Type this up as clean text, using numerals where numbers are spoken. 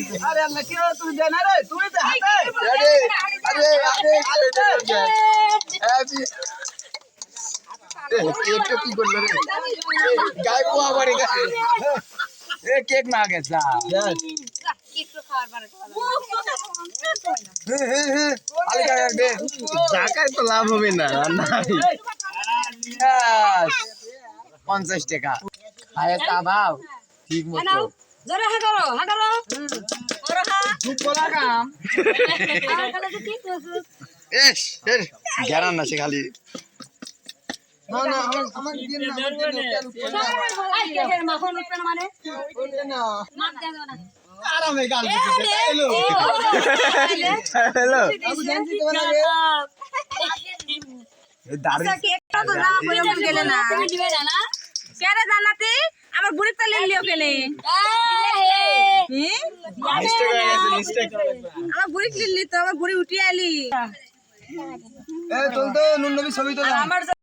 अरे अल्लाह क्यों तू देना रे तू ही हाथ अरे अरे अरे हैप्पी केक तो की बोल रहे गाय को आवारे का ए केक ना घेतला केक तो खावर बारे আরে গায় দে ঢাকায় তো লাভ হবে না নাই 50 টাকা খায় তা ভাও ঠিক মতো জোরে হাঁটারো হাঁটারো ওরে খা चुप बोला काम আর কালে তো কেক আছে এস গ্যারান আছে খালি ना ना हम दिन ना আই কেকের মাখন উঠবে না মানে बोले ना মাপ দেও না आराम है गाल दिते हेलो হ্যালো अब जानती तो बना रे দাঁড়ি কেকটা তো না পর্যন্ত গেলে না তুমি দিবে না কেরে জানাতে আমার বুড়ি তালে লিও কেনে মিস্টেক হয়ে গেছে মিস্টেক আমার বুড়ি লিলি তো আমার বুড়ি উঠি আলি ए तुम तो नुन नबी सभी तो আমার